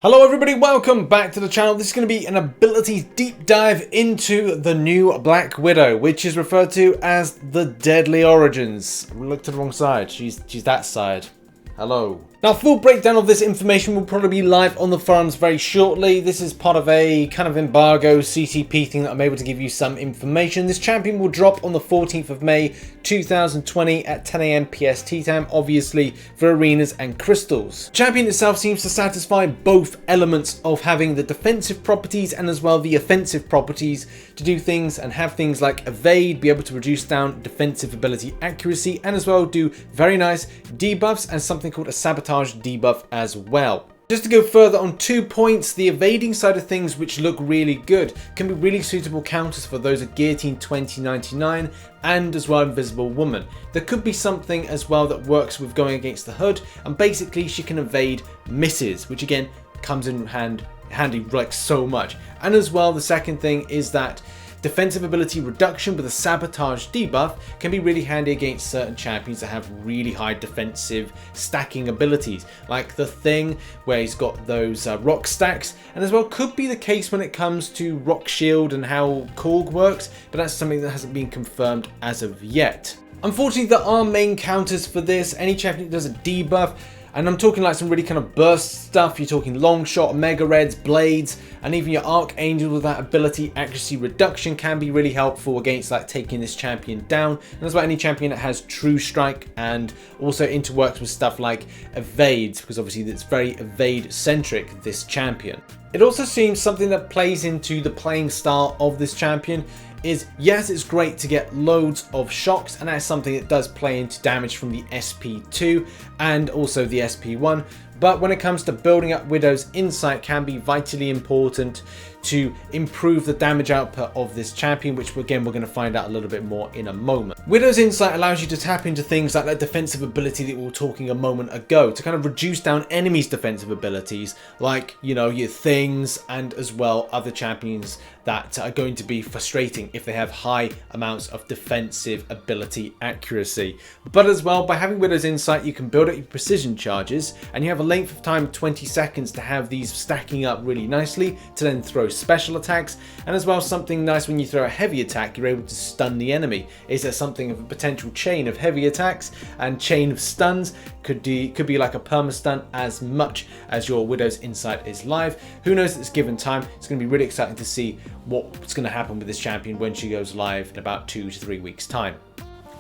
Hello everybody, welcome back to the channel. This is going to be an abilities deep dive into the new Black Widow, which is referred to as the Deadly Origins. We looked to the wrong side. She's that side. Hello. Now, full breakdown of this information will probably be live on the forums very shortly. This is part of a kind of embargo CCP thing that I'm able to give you some information. This champion will drop on the 14th of May 2020 at 10 AM PST time, obviously for arenas and crystals. The champion itself seems to satisfy both elements of having the defensive properties and as well the offensive properties to do things and have things like evade, be able to reduce down defensive ability accuracy, and as well do very nice debuffs and something called a sabotage debuff as well. Just to go further on 2 points, the evading side of things, which look really good, can be really suitable counters for those at G2099 and as well Invisible Woman. There could be something as well that works with going against the hood, and basically she can evade misses, which again comes in handy like so much. And as well, the second thing is that defensive ability reduction with a sabotage debuff can be really handy against certain champions that have really high defensive stacking abilities, like the Thing, where he's got those rock stacks, and as well could be the case when it comes to rock shield and how Korg works, but that's something that hasn't been confirmed as of yet. Unfortunately, there are main counters for this. Any champion that does a debuff, and I'm talking like some really kind of burst stuff. You're talking long shot, mega reds, blades, and even your archangel with that ability accuracy reduction can be really helpful against like taking this champion down. And as well, any champion that has true strike and also interworks with stuff like evades, because obviously it's very evade centric, this champion. It also seems something that plays into the playing style of this champion is, yes, it's great to get loads of shocks, and that's something that does play into damage from the SP2 and also the SP1, but when it comes to building up Widow's Insight, can be vitally important to improve the damage output of this champion, which again we're going to find out a little bit more in a moment. Widow's Insight allows you to tap into things like that defensive ability that we were talking a moment ago, to kind of reduce down enemies' defensive abilities, like, you know, your Things and as well other champions that are going to be frustrating if they have high amounts of defensive ability accuracy. But as well, by having Widow's Insight, you can build up your precision charges, and you have a length of time of 20 seconds to have these stacking up really nicely to then throw special attacks. And as well, something nice when you throw a heavy attack, you're able to stun the enemy. Is there something of a potential chain of heavy attacks and chain of stuns? Could be like a perma stun as much as your Widow's Insight is live. Who knows at this given time? It's going to be really exciting to see what's going to happen with this champion when she goes live in about 2 to 3 weeks time,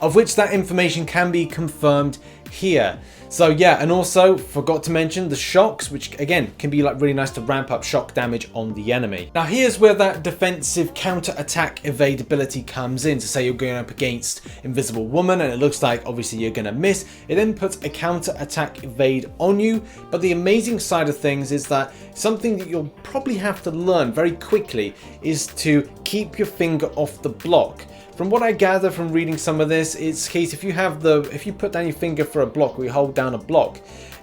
of which that information can be confirmed here. So yeah, and also forgot to mention the shocks, which again can be like really nice to ramp up shock damage on the enemy. Now here's where that defensive counter attack evade ability comes in. To say you're going up against Invisible Woman and it looks like obviously you're going to miss, it then puts a counter attack evade on you. But the amazing side of things is that something that you'll probably have to learn very quickly is to keep your finger off the block. From what I gather from reading some of this, it's the case if you put down your finger for a block or you hold down a block,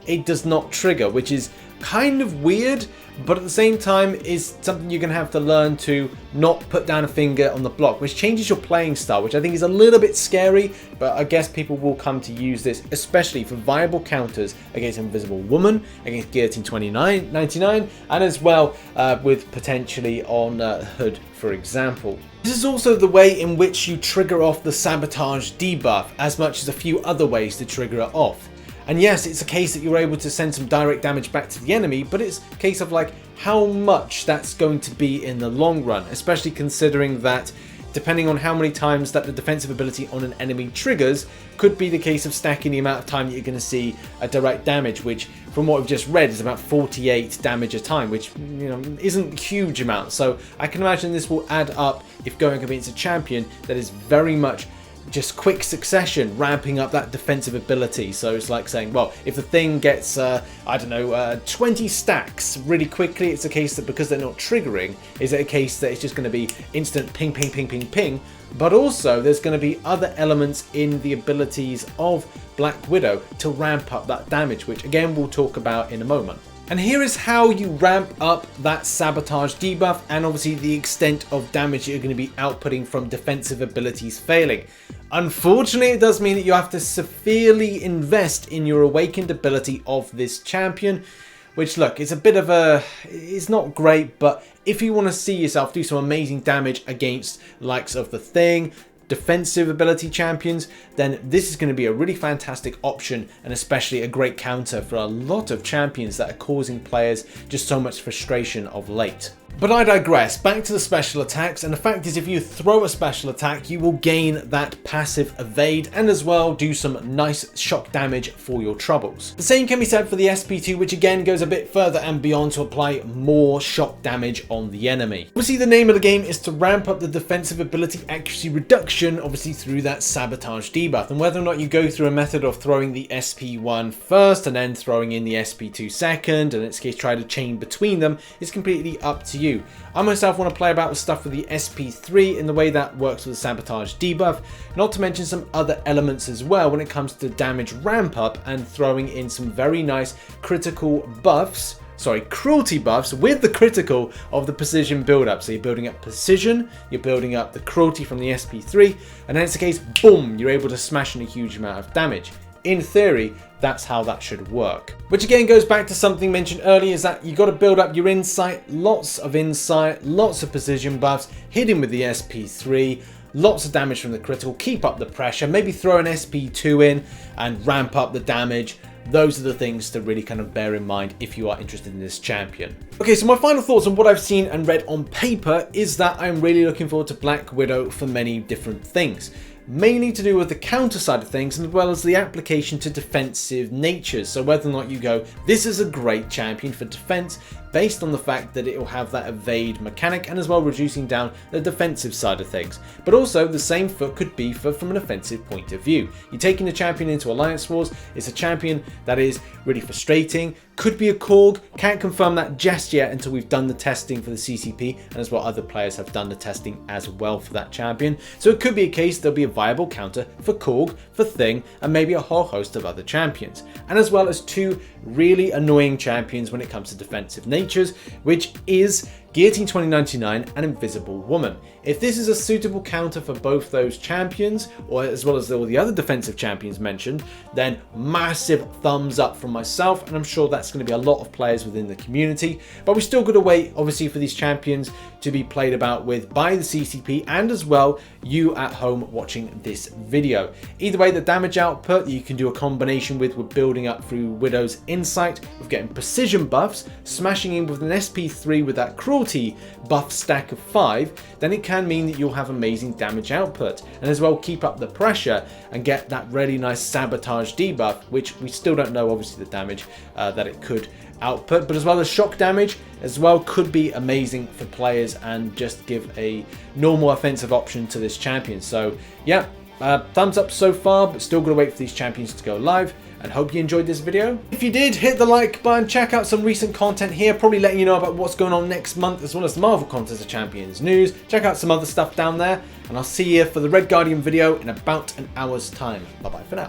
it does not trigger, which is kind of weird, but at the same time is something you're going to have to learn to not put down a finger on the block, which changes your playing style, which I think is a little bit scary, but I guess people will come to use this, especially for viable counters against Invisible Woman, against G2099, and as well with potentially on Hood, for example. This is also the way in which you trigger off the sabotage debuff, as much as a few other ways to trigger it off. And yes, it's a case that you're able to send some direct damage back to the enemy, but it's a case of like how much that's going to be in the long run, especially considering that depending on how many times that the defensive ability on an enemy triggers, could be the case of stacking the amount of time that you're going to see a direct damage, which from what we've just read is about 48 damage a time, which, you know, isn't a huge amount. So I can imagine this will add up if going against a champion that is very much just quick succession ramping up that defensive ability. So it's like saying, well, if the Thing gets I don't know 20 stacks really quickly, it's a case that because they're not triggering, is it a case that it's just going to be instant ping ping ping ping ping. But also there's going to be other elements in the abilities of Black Widow to ramp up that damage, which again we'll talk about in a moment. And here is how you ramp up that sabotage debuff, and obviously the extent of damage you're going to be outputting from defensive abilities failing. Unfortunately, it does mean that you have to severely invest in your awakened ability of this champion, which look, it's a bit of a, it's not great, but if you want to see yourself do some amazing damage against the likes of the Thing, defensive ability champions, then this is going to be a really fantastic option, and especially a great counter for a lot of champions that are causing players just so much frustration of late. But I digress. Back to the special attacks, and the fact is, if you throw a special attack, you will gain that passive evade and as well do some nice shock damage for your troubles. The same can be said for the SP2, which again goes a bit further and beyond to apply more shock damage on the enemy. Obviously, the name of the game is to ramp up the defensive ability accuracy reduction, obviously through that sabotage debuff, and whether or not you go through a method of throwing the SP1 first and then throwing in the SP2 second, and in this case try to chain between them, is completely up to you. I myself want to play about with stuff with the SP3 in the way that works with the sabotage debuff, not to mention some other elements as well when it comes to damage ramp up and throwing in some very nice critical buffs, cruelty buffs with the critical of the precision build up. So you're building up precision, you're building up the cruelty from the SP3, and then it's the case, boom, you're able to smash in a huge amount of damage. In theory, that's how that should work. Which again goes back to something mentioned earlier, is that you got to build up your insight, lots of precision buffs, hidden with the SP3, lots of damage from the critical, keep up the pressure, maybe throw an SP2 in and ramp up the damage. Those are the things to really kind of bear in mind if you are interested in this champion. Okay, so my final thoughts on what I've seen and read on paper is that I'm really looking forward to Black Widow for many different things. Mainly to do with the counter side of things, as well as the application to defensive natures. So whether or not you go, this is a great champion for defense, based on the fact that it will have that evade mechanic and as well reducing down the defensive side of things. But also the same foot could be from an offensive point of view. You're taking the champion into Alliance Wars, it's a champion that is really frustrating, could be a Korg, can't confirm that just yet until we've done the testing for the CCP, and as well other players have done the testing as well for that champion. So it could be a case there'll be a viable counter for Korg, for Thing, and maybe a whole host of other champions. And as well as two really annoying champions when it comes to defensive natures, which is G2099 and Invisible Woman. If this is a suitable counter for both those champions, or as well as all the other defensive champions mentioned, then massive thumbs up from myself, and I'm sure that's going to be a lot of players within the community. But we still got to wait, obviously, for these champions to be played about with by the CCP and as well you at home watching this video. Either way, the damage output you can do a combination with building up through Widow's insight, with getting precision buffs, smashing in with an SP3 with that cruelty buff stack of 5, then it can mean that you'll have amazing damage output, and as well keep up the pressure and get that really nice sabotage debuff, which we still don't know obviously the damage that it could output, but as well as shock damage as well could be amazing for players and just give a normal offensive option to this champion. So yeah, thumbs up so far, but still gotta wait for these champions to go live, and hope you enjoyed this video. If you did, hit the like button, check out some recent content here, probably letting you know about what's going on next month, as well as the Marvel Contest of Champions news. Check out some other stuff down there, and I'll see you for the Red Guardian video in about an hour's time. Bye bye for now.